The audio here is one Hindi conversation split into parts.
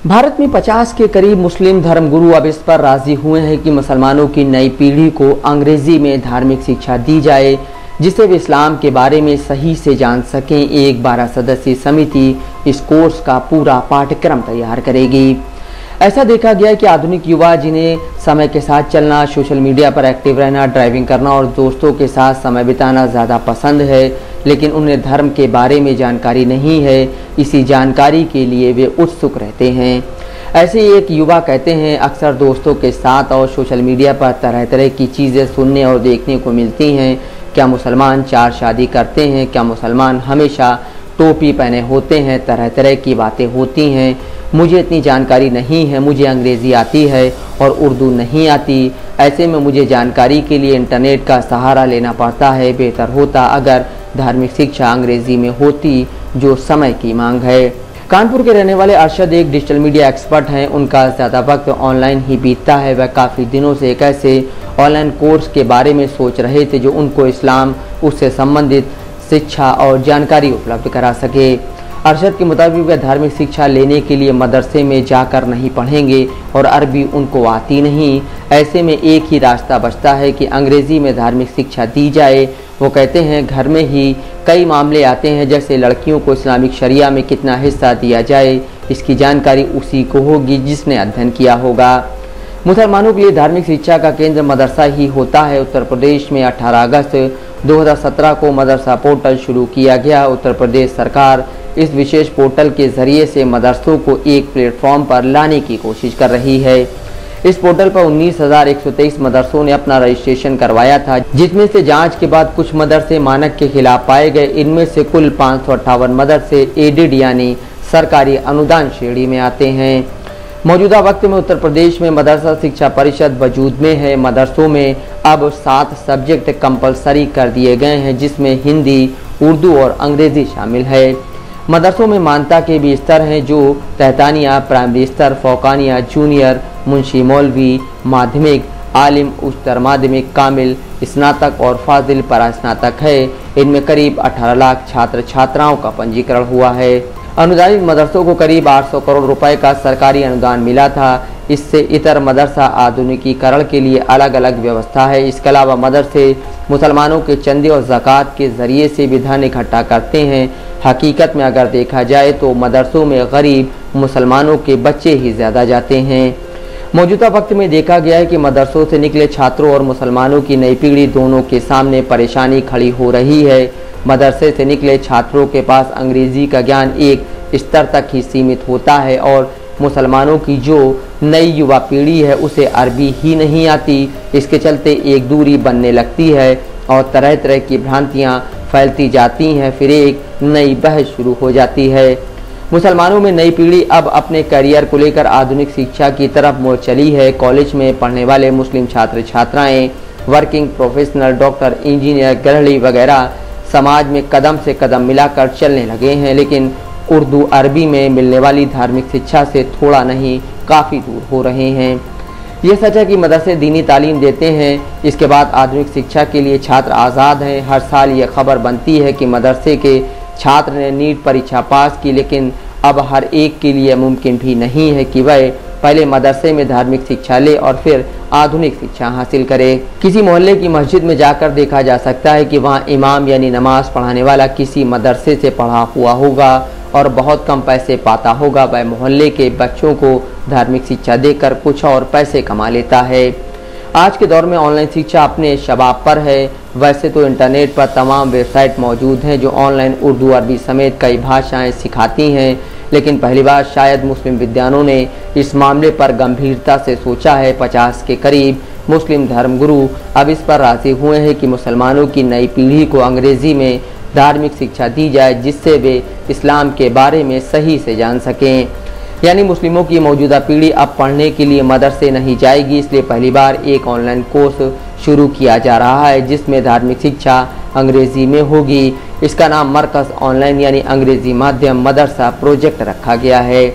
भारत में 50 के करीब मुस्लिम धर्मगुरु अब इस पर राजी हुए हैं कि मुसलमानों की नई पीढ़ी को अंग्रेजी में धार्मिक शिक्षा दी जाए, जिससे वे इस्लाम के बारे में सही से जान सकें। एक 12 सदस्यीय समिति इस कोर्स का पूरा पाठ्यक्रम तैयार करेगी। ऐसा देखा गया है कि आधुनिक युवा जिन्हें समय के साथ चलना, सोशल मीडिया पर एक्टिव रहना, ड्राइविंग करना और दोस्तों के साथ समय बिताना ज़्यादा पसंद है, लेकिन उन्हें धर्म के बारे में जानकारी नहीं है। इसी जानकारी के लिए वे उत्सुक रहते हैं। ऐसे ही एक युवा कहते हैं, अक्सर दोस्तों के साथ और सोशल मीडिया पर तरह तरह की चीज़ें सुनने और देखने को मिलती हैं। क्या मुसलमान 4 शादी करते हैं? क्या मुसलमान हमेशा टोपी पहने होते हैं? तरह तरह की बातें होती हैं। मुझे इतनी जानकारी नहीं है, मुझे अंग्रेज़ी आती है और उर्दू नहीं आती। ऐसे में मुझे जानकारी के लिए इंटरनेट का सहारा लेना पड़ता है। बेहतर होता अगर धार्मिक शिक्षा अंग्रेज़ी में होती, जो समय की मांग है। कानपुर के रहने वाले अरशद एक डिजिटल मीडिया एक्सपर्ट हैं। उनका ज़्यादा वक्त ऑनलाइन ही बीतता है। वह काफ़ी दिनों से एक ऐसे ऑनलाइन कोर्स के बारे में सोच रहे थे जो उनको इस्लाम, उससे संबंधित शिक्षा और जानकारी उपलब्ध करा सके। अरशद के मुताबिक वह धार्मिक शिक्षा लेने के लिए मदरसे में जाकर नहीं पढ़ेंगे और अरबी उनको आती नहीं। ऐसे में एक ही रास्ता बचता है कि अंग्रेज़ी में धार्मिक शिक्षा दी जाए। वो कहते हैं, घर में ही कई मामले आते हैं, जैसे लड़कियों को इस्लामिक शरिया में कितना हिस्सा दिया जाए, इसकी जानकारी उसी को होगी जिसने अध्ययन किया होगा। मुसलमानों के लिए धार्मिक शिक्षा का केंद्र मदरसा ही होता है। उत्तर प्रदेश में 18 अगस्त 2017 को मदरसा पोर्टल शुरू किया गया। उत्तर प्रदेश सरकार इस विशेष पोर्टल के जरिए से मदरसों को एक प्लेटफॉर्म पर लाने की कोशिश कर रही है। इस पोर्टल पर 19,123 मदरसों ने अपना रजिस्ट्रेशन करवाया था, जिसमें से जांच के बाद कुछ मदरसे मानक के खिलाफ पाए गए। इनमें से कुल 558 मदरसे एडेड यानी सरकारी अनुदान श्रेणी में आते हैं। मौजूदा वक्त में उत्तर प्रदेश में मदरसा शिक्षा परिषद वजूद में है। मदरसों में अब 7 सब्जेक्ट कंपलसरी कर दिए गए हैं, जिसमें हिंदी, उर्दू और अंग्रेजी शामिल है। मदरसों में मान्यता के भी स्तर हैं, जो तहतानिया, प्राइमरी स्तर, फौकानिया, जूनियर, मुंशी मौलवी, माध्यमिक, आलिम, उच्चतर माध्यमिक, कामिल, स्नातक और फाजिल परास्नातक है। इनमें करीब 18 लाख छात्र छात्राओं का पंजीकरण हुआ है। अनुदानित मदरसों को करीब 800 करोड़ रुपए का सरकारी अनुदान मिला था। इससे इतर मदरसा आधुनिकीकरण के लिए अलग अलग व्यवस्था है। इसके अलावा मदरसे मुसलमानों के चंदे और ज़कात के ज़रिए से भी धन इकट्ठा करते हैं। हकीकत में अगर देखा जाए तो मदरसों में गरीब मुसलमानों के बच्चे ही ज़्यादा जाते हैं। मौजूदा वक्त में देखा गया है कि मदरसों से निकले छात्रों और मुसलमानों की नई पीढ़ी दोनों के सामने परेशानी खड़ी हो रही है। मदरसे से निकले छात्रों के पास अंग्रेज़ी का ज्ञान एक स्तर तक ही सीमित होता है और मुसलमानों की जो नई युवा पीढ़ी है उसे अरबी ही नहीं आती। इसके चलते एक दूरी बनने लगती है और तरह तरह की भ्रांतियाँ फैलती जाती हैं। फिर एक नई बहस शुरू हो जाती है। मुसलमानों में नई पीढ़ी अब अपने करियर को लेकर आधुनिक शिक्षा की तरफ मोड़ चली है। कॉलेज में पढ़ने वाले मुस्लिम छात्र छात्राएं, वर्किंग प्रोफेशनल, डॉक्टर, इंजीनियर, गृहिणी वगैरह समाज में कदम से कदम मिलाकर चलने लगे हैं, लेकिन उर्दू अरबी में मिलने वाली धार्मिक शिक्षा से थोड़ा नहीं काफ़ी दूर हो रहे हैं। ये सच है कि मदरसे दीनी तालीम देते हैं। इसके बाद आधुनिक शिक्षा के लिए छात्र आज़ाद हैं। हर साल ये खबर बनती है कि मदरसे के छात्र ने नीट परीक्षा पास की, लेकिन अब हर एक के लिए मुमकिन भी नहीं है कि वह पहले मदरसे में धार्मिक शिक्षा ले और फिर आधुनिक शिक्षा हासिल करे। किसी मोहल्ले की मस्जिद में जाकर देखा जा सकता है कि वहाँ इमाम यानी नमाज पढ़ाने वाला किसी मदरसे से पढ़ा हुआ होगा और बहुत कम पैसे पाता होगा। वह मोहल्ले के बच्चों को धार्मिक शिक्षा देकर कुछ और पैसे कमा लेता है। आज के दौर में ऑनलाइन शिक्षा अपने शबाब पर है। वैसे तो इंटरनेट पर तमाम वेबसाइट मौजूद हैं जो ऑनलाइन उर्दू, अरबी समेत कई भाषाएं सिखाती हैं, लेकिन पहली बार शायद मुस्लिम विद्वानों ने इस मामले पर गंभीरता से सोचा है। 50 के करीब मुस्लिम धर्मगुरु अब इस पर राजी हुए हैं कि मुसलमानों की नई पीढ़ी को अंग्रेज़ी में धार्मिक शिक्षा दी जाए, जिससे वे इस्लाम के बारे में सही से जान सकें। यानी मुस्लिमों की मौजूदा पीढ़ी अब पढ़ने के लिए मदरसे नहीं जाएगी। इसलिए पहली बार एक ऑनलाइन कोर्स शुरू किया जा रहा है जिसमें धार्मिक शिक्षा अंग्रेज़ी में होगी। इसका नाम मरकज़ ऑनलाइन यानी अंग्रेज़ी माध्यम मदरसा प्रोजेक्ट रखा गया है।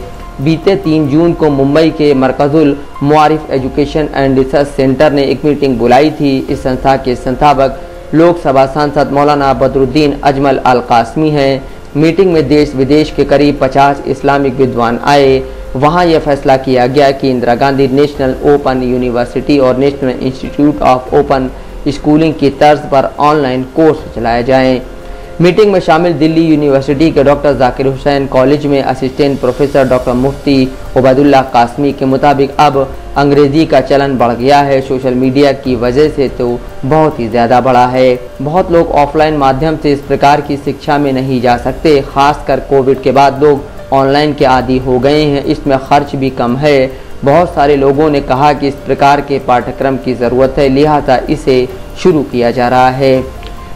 बीते 3 जून को मुंबई के मरकज़ुल Muarif education and research centre ने एक मीटिंग बुलाई थी। इस संस्था के संस्थापक लोकसभा सांसद मौलाना बदरुद्दीन अजमल अल कासमी हैं। मीटिंग में देश विदेश के करीब 50 इस्लामिक विद्वान आए। वहां यह फैसला किया गया कि Indira Gandhi National Open University और National Institute of Open Schooling की तर्ज पर ऑनलाइन कोर्स चलाए जाएं। मीटिंग में शामिल दिल्ली यूनिवर्सिटी के डॉक्टर जाकिर हुसैन कॉलेज में असिस्टेंट प्रोफेसर डॉक्टर मुफ्ती उबैदुल्लाह कासमी के मुताबिक अब अंग्रेजी का चलन बढ़ गया है। सोशल मीडिया की वजह से तो बहुत ही ज़्यादा बढ़ा है। बहुत लोग ऑफलाइन माध्यम से इस प्रकार की शिक्षा में नहीं जा सकते। खासकर कोविड के बाद लोग ऑनलाइन के आदी हो गए हैं। इसमें खर्च भी कम है। बहुत सारे लोगों ने कहा कि इस प्रकार के पाठ्यक्रम की ज़रूरत है, लिहाजा इसे शुरू किया जा रहा है।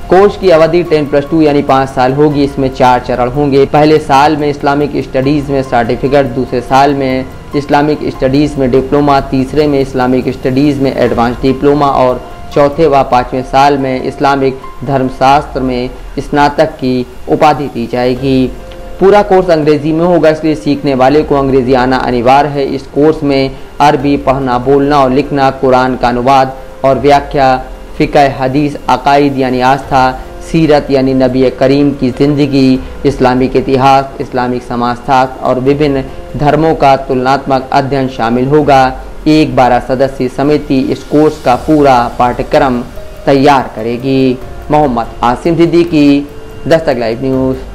कोर्स की अवधि 10+2 यानी 5 साल होगी। इसमें 4 चरण होंगे। पहले साल में इस्लामिक स्टडीज़ में सर्टिफिकेट, दूसरे साल में इस्लामिक स्टडीज़ में डिप्लोमा, तीसरे में इस्लामिक स्टडीज़ में एडवांस डिप्लोमा और चौथे व 5वें साल में इस्लामिक धर्मशास्त्र में स्नातक की उपाधि दी जाएगी। पूरा कोर्स अंग्रेज़ी में होगा, इसलिए सीखने वाले को अंग्रेज़ी आना अनिवार्य है। इस कोर्स में अरबी पढ़ना, बोलना और लिखना, कुरान का अनुवाद और व्याख्या, फ़िक़्ह, हदीस, अक़ाइद यानी आस्था, सीरत यानी नबी करीम की ज़िंदगी, इस्लामिक इतिहास, इस्लामिक समाजशास्त्र और विभिन्न धर्मों का तुलनात्मक अध्ययन शामिल होगा। एक 12 सदस्यीय समिति इस कोर्स का पूरा पाठ्यक्रम तैयार करेगी। Mohammad Asim Siddiqui, Dastak live news.